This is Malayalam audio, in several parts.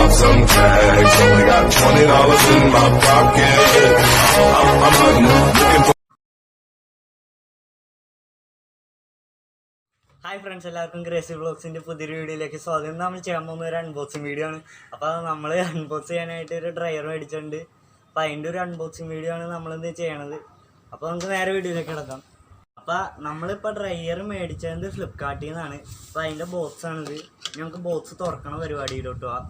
off some tags. Only got $20 in my pocket. I'm hunting, looking for. Hi friends, എല്ലാവർക്കും ഗ്രേസി വ്ളോഗ്സിൻ്റെ പുതിയൊരു വീഡിയോയിലേക്ക് സ്വാഗതം. നമ്മൾ ചെയ്യാൻ പോകുന്ന ഒരു അൺബോക്സിങ് വീഡിയോ ആണ്. അപ്പോൾ നമ്മൾ അൺബോക്സ് ചെയ്യാനായിട്ട് ഒരു ഡ്രയർ മേടിച്ചിട്ടുണ്ട്. അപ്പോൾ അതിൻ്റെ ഒരു അൺബോക്സിങ് വീഡിയോ ആണ് നമ്മളിന്ന് ചെയ്യണത്. അപ്പോൾ നമുക്ക് നേരെ വീഡിയോയിലേക്ക് കിടക്കാം. അപ്പോൾ നമ്മളിപ്പോൾ ഡ്രയർ മേടിച്ചത് ഫ്ലിപ്കാർട്ടിൽ നിന്നാണ്. അപ്പോൾ അതിൻ്റെ ബോക്സാണിത്. നമുക്ക് ബോക്സ് തുറക്കണ പരിപാടിയിലോട്ട് പോവാം.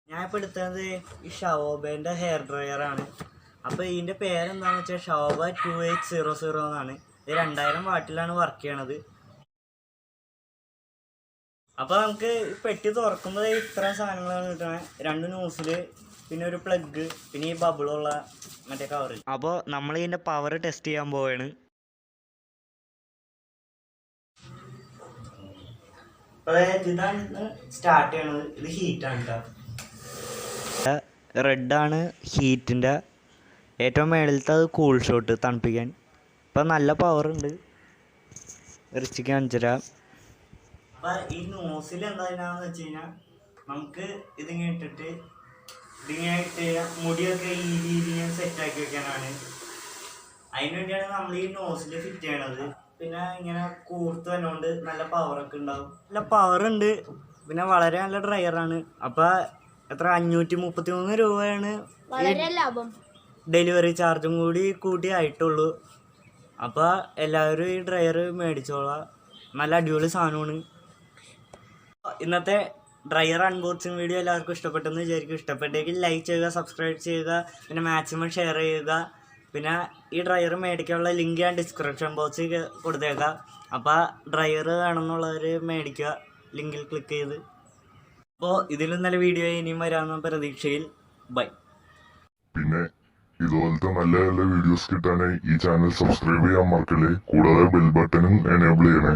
ഞാനിപ്പോൾ എടുത്തത് ഈ ഷവോബേൻ്റെ ഹെയർ ഡ്രയറാണ്. അപ്പോൾ ഇതിൻ്റെ പേരെന്താണെന്ന് വെച്ചാൽ ഷോബ 2800 എന്നാണ്. ഇത് 2000 വാട്ടിലാണ് വർക്ക് ചെയ്യണത്. അപ്പോൾ നമുക്ക് പെട്ടി തുറക്കുമ്പോൾ ഇത്ര സാധനങ്ങളാണ് കിട്ടണത്. 2 ന്യൂസിൽ, പിന്നെ ഒരു പ്ലഗ്, പിന്നെ ഈ ബബിളുള്ള മറ്റേ കവർ. അപ്പോൾ നമ്മൾ ഇതിൻ്റെ പവർ ടെസ്റ്റ് ചെയ്യാൻ പോവുകയാണ്. അപ്പോൾ ഇതാണ് സ്റ്റാർട്ട് ചെയ്യണത്. ഇത് ഹീറ്റാണ് കേട്ടോ. റെഡാണ് ഹീറ്റിൻ്റെ ഏറ്റവും മേളിലത്തെ. അത് കൂൾ ഷോട്ട് തണുപ്പിക്കാൻ. ഇപ്പം നല്ല പവറുണ്ട്. റിച്ച് കാണിച്ചുതരാം. അപ്പം ഈ നോസിൽ എന്താണെന്ന് വെച്ച് കഴിഞ്ഞാൽ നമുക്ക് ഇതിങ്ങനെ ഇട്ടിട്ട് മുടിയൊക്കെ ഈ രീതിയിൽ സെറ്റാക്കി വെക്കാനാണ്. അതിന് വേണ്ടിയാണ് നമ്മൾ ഈ നോസിൽ ഫിറ്റ് ചെയ്യണത്. പിന്നെ ഇങ്ങനെ കൂർത്ത് വന്നുകൊണ്ട് നല്ല പവറൊക്കെ ഉണ്ടാവും. നല്ല പവറുണ്ട്. പിന്നെ വളരെ നല്ല ഡ്രയറാണ്. അപ്പം എത്ര 533 രൂപയാണ് ലാഭം. ഡെലിവറി ചാർജും കൂടി ആയിട്ടുള്ളൂ. അപ്പോൾ എല്ലാവരും ഈ ഡ്രയർ മേടിച്ചോളാം. നല്ല അടിപൊളി സാധനമാണ്. ഇന്നത്തെ ഡ്രയർ അൺബോക്സിങ് വീഡിയോ എല്ലാവർക്കും ഇഷ്ടപ്പെട്ടെന്ന് വിചാരിക്കും. ഇഷ്ടപ്പെട്ടെങ്കിൽ ലൈക്ക് ചെയ്യുക, സബ്സ്ക്രൈബ് ചെയ്യുക, പിന്നെ മാക്സിമം ഷെയർ ചെയ്യുക. പിന്നെ ഈ ഡ്രയർ മേടിക്കാനുള്ള ലിങ്ക് ഞാൻ ഡിസ്ക്രിപ്ഷൻ ബോക്സിൽ കൊടുത്തേക്കാം. അപ്പോൾ ഡ്രയർ വേണമെന്നുള്ളവർ മേടിക്കുക, ലിങ്കിൽ ക്ലിക്ക് ചെയ്ത്. അപ്പോൾ ഇതിലും നല്ല വീഡിയോ ഇനിയും വരാമെന്ന പ്രതീക്ഷയിൽ ബൈ. പിന്നെ ഇതുപോലത്തെ നല്ല നല്ല വീഡിയോസ് കിട്ടാനായി ഈ ചാനൽ സബ്സ്ക്രൈബ് ചെയ്യാൻ മറക്കല്ലേ. കൂടാതെ ബെൽ ബട്ടണും എനേബിൾ ചെയ്യണേ.